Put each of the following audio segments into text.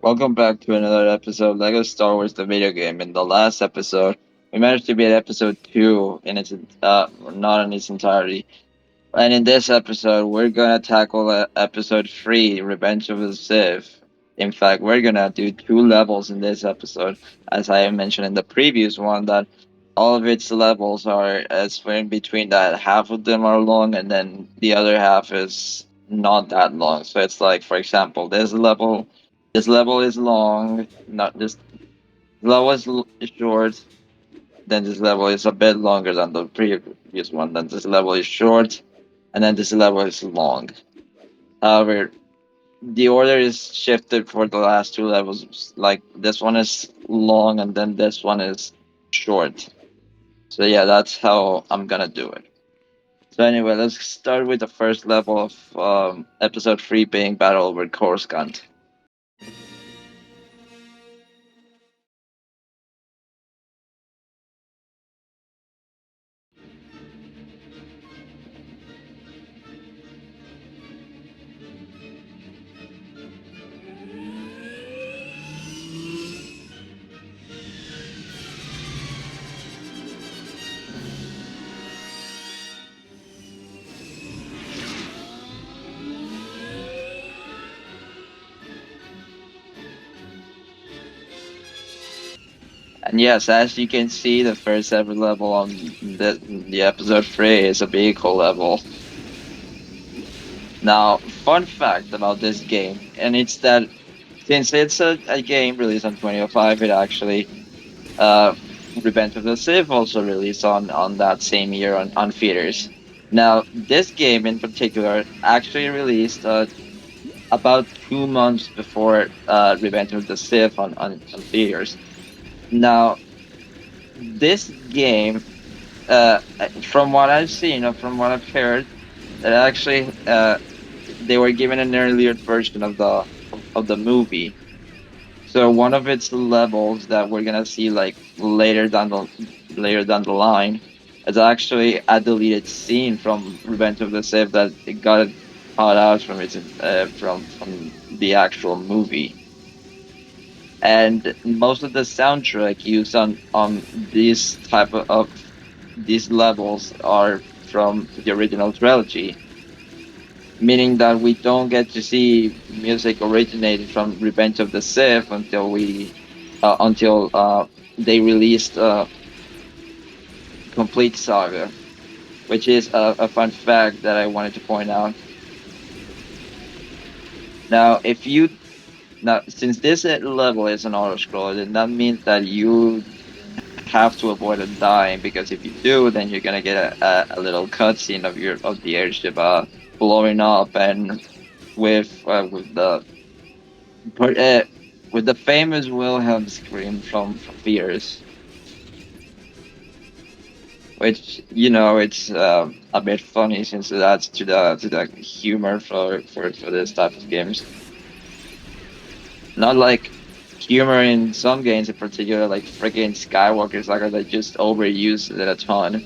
Welcome back to another episode Lego Star Wars the video game. In the last episode, we managed to be at episode 2 in its not in its entirety. And in this episode, we're gonna tackle episode 3, Revenge of the Sith. In fact, we're gonna do 2 levels in this episode, as I mentioned in the previous one, that all of its levels are split in between that half of them are long and then the other half is not that long. So it's like, for example, this level is long, not this level is short, then this level is a bit longer than the previous one, then this level is short, and then this level is long. However, the order is shifted for the last 2 levels. Like this one is long and then this one is short. So yeah, that's how I'm gonna do it. So anyway, let's start with the first level of episode 3 being Battle over Coruscant. And yes, as you can see, the first ever level on the episode 3 is a vehicle level. Now, fun fact about this game, and it's that since it's a game released on 2005, it actually Revenge of the Sith also released on that same year on theaters. Now, this game in particular actually released about 2 months before Revenge of the Sith on theaters. Now, this game, from what I've seen or from what I've heard, that actually they were given an earlier version of the movie. So one of its levels that we're gonna see like later down the line is actually a deleted scene from Revenge of the Sith that it got cut out from from the actual movie. And most of the soundtrack used on these type of these levels are from the original trilogy, meaning that we don't get to see music originated from Revenge of the Sith until they released Complete Saga, which is a fun fact that I wanted to point out. Now, if you now since this level is an auto scroll, then that means that you have to avoid a dying, because if you do, then you're gonna get a little cutscene of the airship blowing up, and with But, uh, with the famous Wilhelm scream from Fears, which it's a bit funny since it adds to the humor for this type of games. Not like humor in some games in particular, like freaking Skywalker Saga, that just overused it a ton.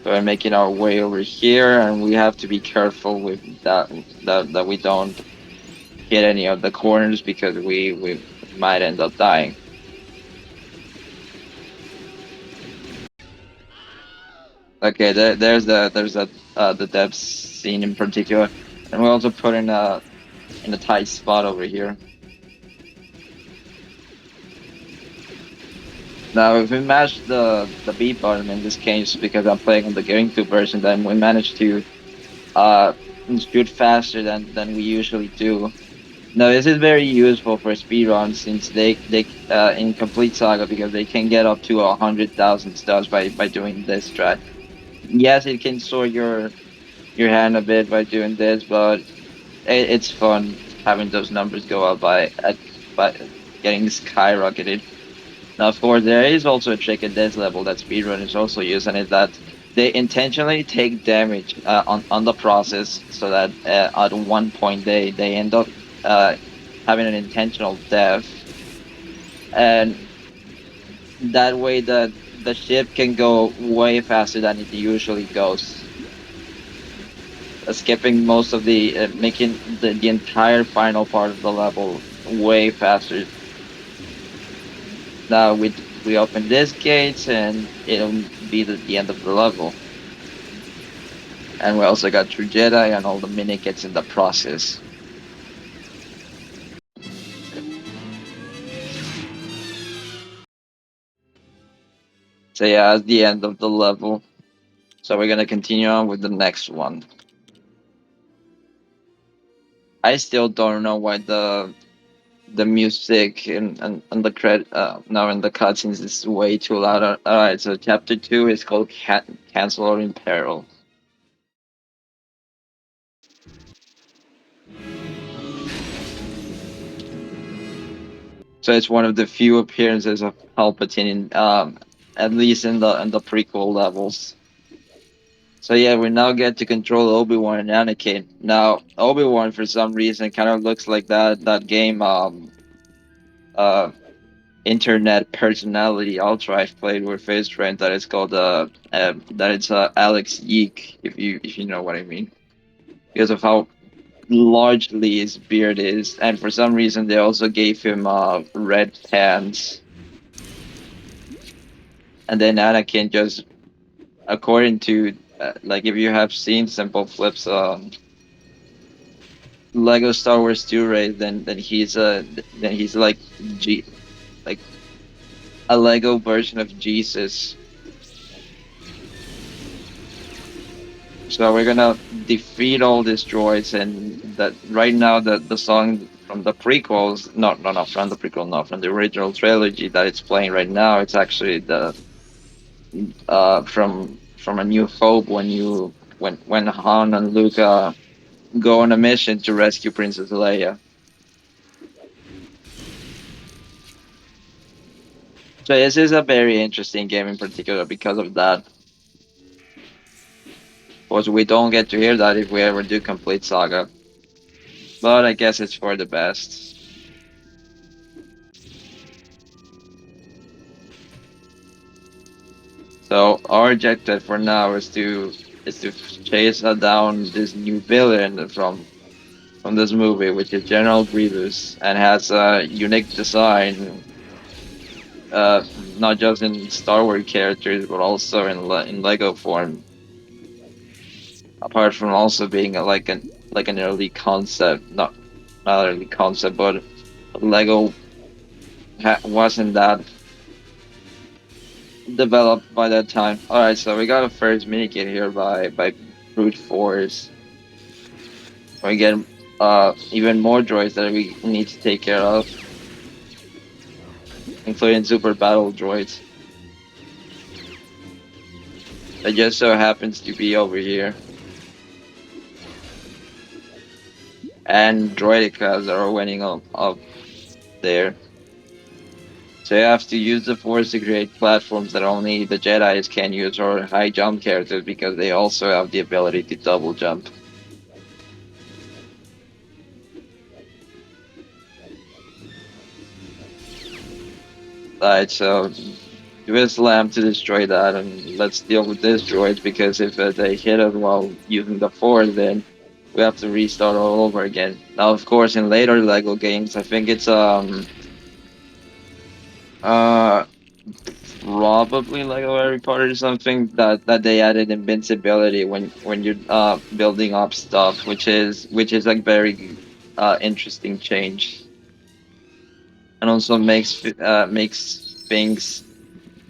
So we're making our way over here, and we have to be careful with that we don't hit any of the corners because we might end up dying. Okay, there's the depth scene in particular, and we also put in a tight spot over here. Now, if we mash the B button in this case, because I'm playing on the GameCube version, then we manage to uh shoot faster than we usually do. Now, this is very useful for speedruns since they in Complete Saga, because they can get up to 100,000 stars by doing this strat. Yes, it can slow your hand a bit by doing this, but it's fun having those numbers go up by getting skyrocketed. Now, of course, there is also a trick at this level that speedrunners also use, and it's that they intentionally take damage on the process, so that at one point they end up uh, having an intentional death, and that way the ship can go way faster than it usually goes, skipping most of the making the entire final part of the level way faster. Now we open this gate and it'll be the end of the level. And we also got True Jedi and all the mini kits in the process. So yeah, that's the end of the level. So we're gonna continue on with the next one. I still don't know why the music and the now in the cutscenes is way too loud. Alright, so chapter 2 is called Chancellor in Peril. So it's one of the few appearances of Palpatine at least in the prequel levels. So yeah, we now get to control Obi-Wan and Anakin. Now Obi-Wan for some reason kind of looks like that game uh internet personality Ultra I've played with Face Train that is called that it's Alex Yeek, if you know what I mean, because of how largely his beard is, and for some reason they also gave him red pants, and then Anakin just according to like if you have seen Simple Flips Lego Star Wars 2 race, then he's like G like a Lego version of Jesus. So we're gonna defeat all these droids, and that right now the song from the prequels, not from the prequel, not from the original trilogy that it's playing right now. It's actually the from A New Hope when when Han and Luke go on a mission to rescue Princess Leia. So this is a very interesting game in particular because of that. Because we don't get to hear that if we ever do complete Saga. But I guess it's for the best. So our objective for now is to chase down this new villain from this movie, which is General Grievous, and has a unique design, uh, not just in Star Wars characters, but also in Lego form. Apart from also being like an early concept, not early concept, but Lego wasn't that developed by that time. All right, so we got a first minikit here by brute force. We get even more droids that we need to take care of, including super battle droids. That just so happens to be over here, and droidicas are winning up there. So you have to use the force to create platforms that only the Jedi's can use, or high jump characters, because they also have the ability to double jump. Right, so do a slam to destroy that, and let's deal with this droid, because if they hit us while using the force, then we have to restart all over again. Now, of course, in later Lego games, I think it's uh probably Lego Harry Potter or something that they added invincibility when you're building up stuff, which is like very interesting change, and also makes things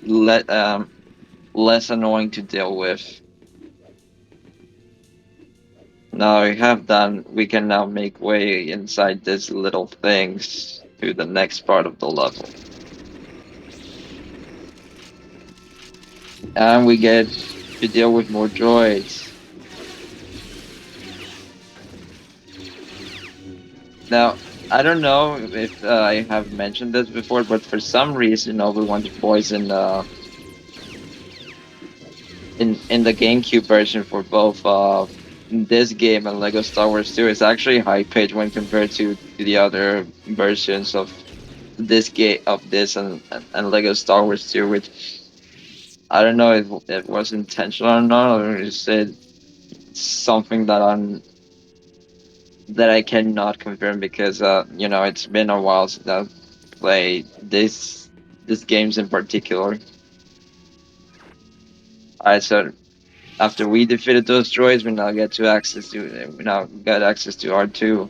let less annoying to deal with. Now we have done, we can now make way inside these little things to the next part of the level. And we get to deal with more droids. Now, I don't know if I have mentioned this before, but for some reason, Obi-Wan's voice in the GameCube version for both this game and Lego Star Wars 2 is actually high pitched when compared to the other versions of this game of this and Lego Star Wars 2, which I don't know if it was intentional or not, or is it something that I cannot confirm because it's been a while since I've played this games in particular. Alright, so after we defeated those droids, we now got access to R2.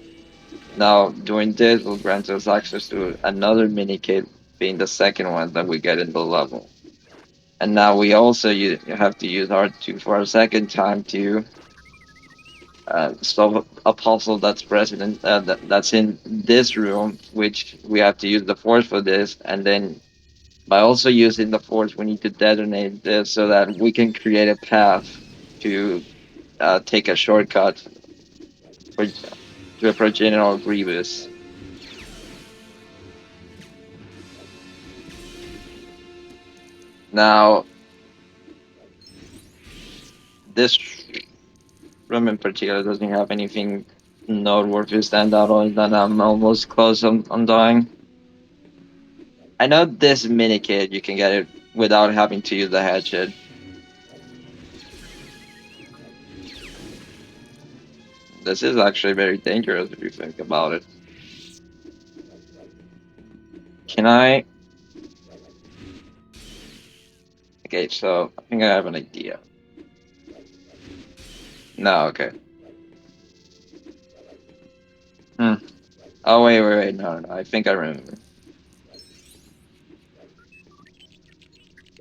Now doing this will grant us access to another mini kit, being the second one that we get in the level. And now we also have to use R2 for a second time to solve a puzzle that's present that's in this room, which we have to use the force for this, and then by also using the force, we need to detonate this so that we can create a path to take a shortcut for, to approach General Grievous. Now, this room in particular doesn't have anything noteworthy to stand out on that I'm almost close on dying. I know this mini kit you can get it without having to use the hatchet. This is actually very dangerous if you think about it. Can I? Okay, so I think I have an idea. No, okay. Hmm. Oh wait. No. I think I remember.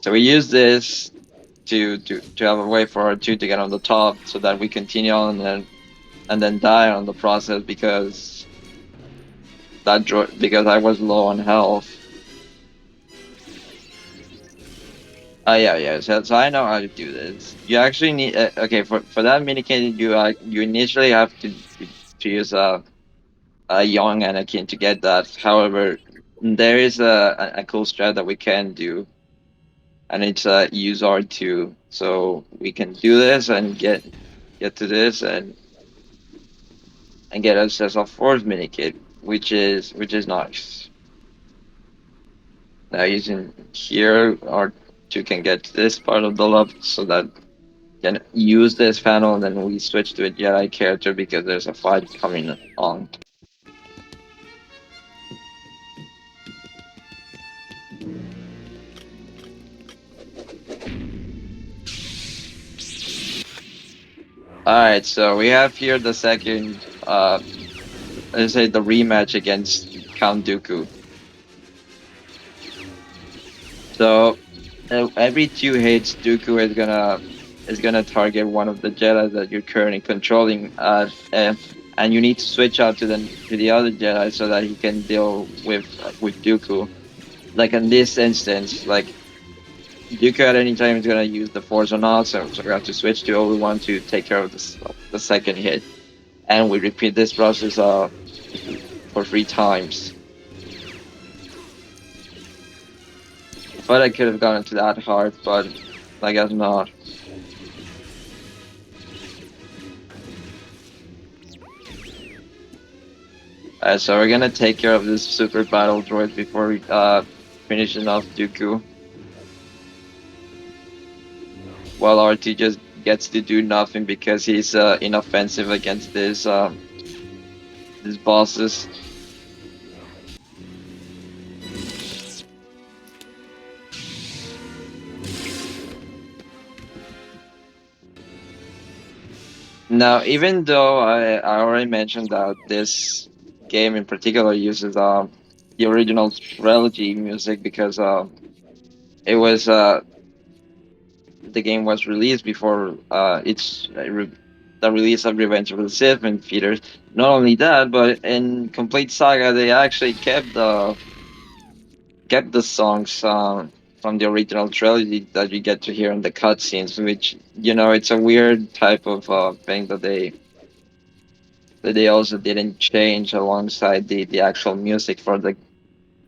So we use this to have a way for our two to get on the top, so that we continue on and then die on the process because I was low on health. Yeah. So I know how to do this. You actually need okay for that minikit you initially have to use a young Anakin to get that. However, there is a cool strat that we can do, and it's use R2. So we can do this and get to this and get access of Force minikit, which is nice. Now using here R2 can get to this part of the level so that can use this panel and then we switch to a Jedi character because there's a fight coming on. Alright, so we have here the second let's say the rematch against Count Dooku. So every two hits, Dooku is gonna target one of the Jedi that you're currently controlling, and you need to switch out to the other Jedi so that he can deal with Dooku. Like in this instance, like Dooku at any time is gonna use the Force or not, so we have to switch to Obi-Wan to take care of the second hit, and we repeat this process for 3 times. I thought I could have gone into that hard, but I guess not. So we're gonna take care of this super battle droid before we finishing off Dooku. While RT just gets to do nothing because he's inoffensive against these bosses. Now, even though I already mentioned that this game in particular uses the original trilogy music because it was the game was released before the release of Revenge of the Sith in theaters. Not only that, but in Complete Saga they actually kept the songs from the original trilogy that you get to hear in the cutscenes, which it's a weird type of thing that they also didn't change alongside the actual music for the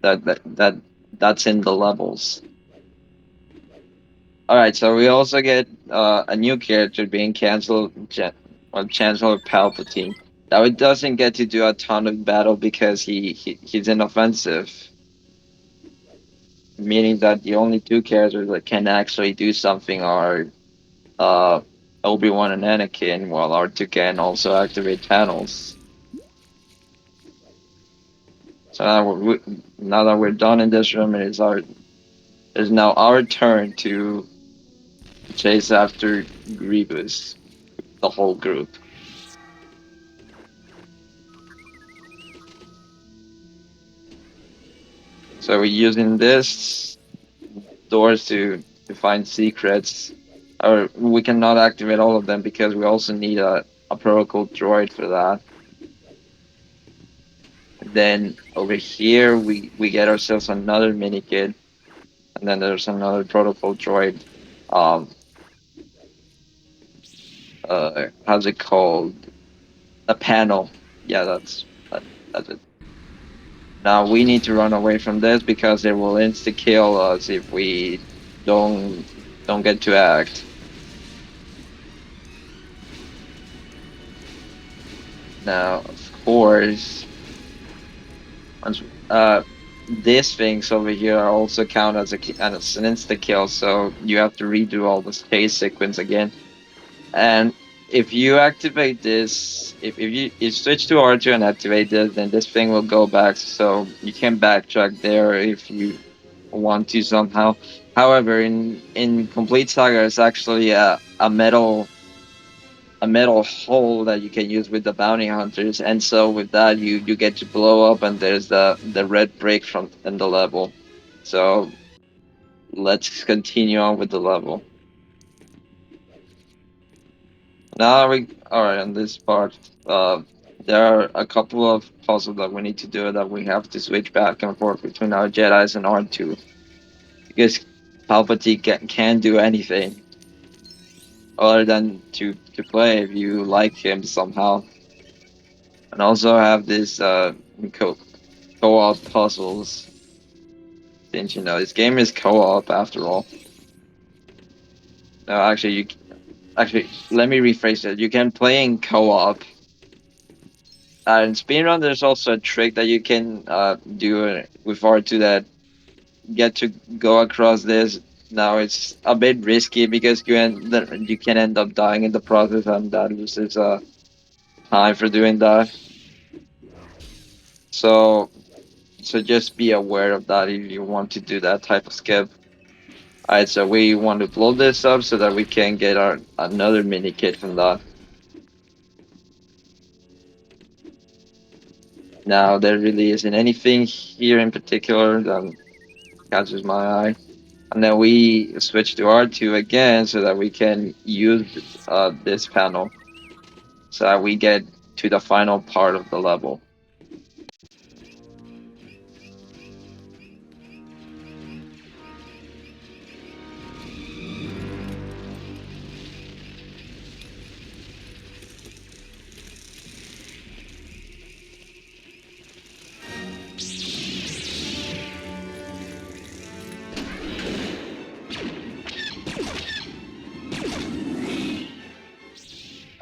that's in the levels. All right, so we also get a new character being Chancellor Palpatine. Now it doesn't get to do a ton of battle because he's inoffensive. meaning that the only two characters that can actually do something are uh, Obi-Wan and Anakin, while R2 can also activate panels. So now that we're done in this room, it's now our turn to chase after Grievous, the whole group. So we're using this doors to find secrets, or we cannot activate all of them because we also need a protocol droid for that. Then over here we get ourselves another mini kit, and then there's another protocol droid. Um, how's it called? A panel. Yeah, that's it. Now we need to run away from this because it will insta kill us if we don't don't get to act. Now, of course, once these things over here also count as as an insta kill, so you have to redo all the chase sequence again. And if you activate this, if you switch to R2 and activate this, then this thing will go back, so you can backtrack there if you want to somehow. However, in Complete Saga, it's actually a metal hole that you can use with the bounty hunters, and so with that you get to blow up, and there's the red brick from in the level. So let's continue on with the level. Now we all right on this part. There are a couple of puzzles that we need to do that we have to switch back and forth between our Jedi's and R2 because Palpatine can't do anything other than to play if you like him somehow. And also have this co co-op puzzles. Didn't you know this game is co-op after all? No, actually let me rephrase it. You can play in co-op. In speedrun, there's also a trick that you can do with R2 that get to go across this. Now it's a bit risky because you can end up dying in the process, and that loses time for doing that. So so just be aware of that if you want to do that type of skip. Alright, so we want to blow this up so that we can get our another mini kit from that. Now there really isn't anything here in particular that catches my eye. And then we switch to R2 again so that we can use this panel so that we get to the final part of the level.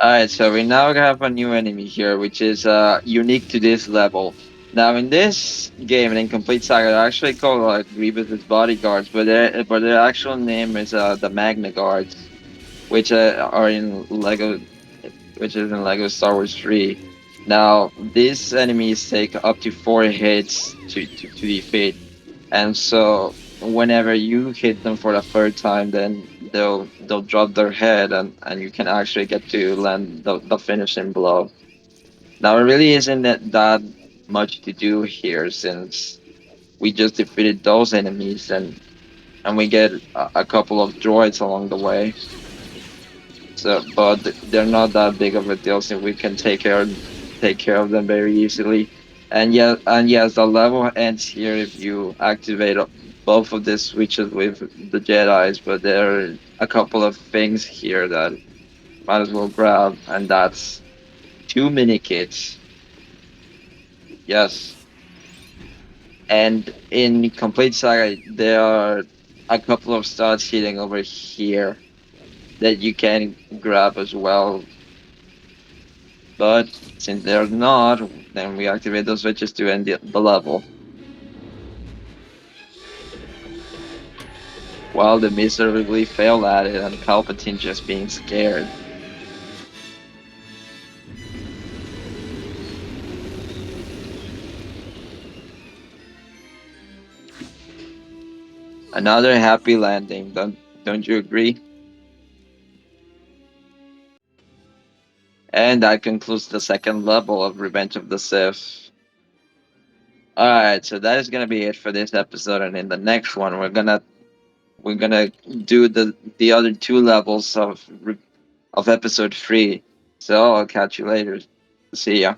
Alright, so we now have a new enemy here, which is unique to this level. Now, in this game, in Complete Saga, they're actually called Grievous's bodyguards, but their actual name is the Magna Guards, which are in Lego, which is in Lego Star Wars 3. Now, these enemies take up to 4 hits to defeat, and so whenever you hit them for the third time, then they'll drop their head, and you can actually get to land the finishing blow. Now, it really isn't that much to do here since we just defeated those enemies, and we get a couple of droids along the way. So, but they're not that big of a deal, so we can take care of them very easily. And yes, the level ends here if you activate both of the switches with the Jedi's. But there are a couple of things here that might as well grab, and that's two mini kits. Yes, and in Complete Saga there are a couple of studs hidden over here that you can grab as well. But since they're not, then we activate those switches to end the level. while they miserably fail at it and Palpatine just being scared. Another happy landing, don't you agree? And that concludes the second level of Revenge of the Sith. Alright, so that is gonna be it for this episode, and in the next one we're gonna do the other two levels of episode 3. So I'll catch you later. See ya.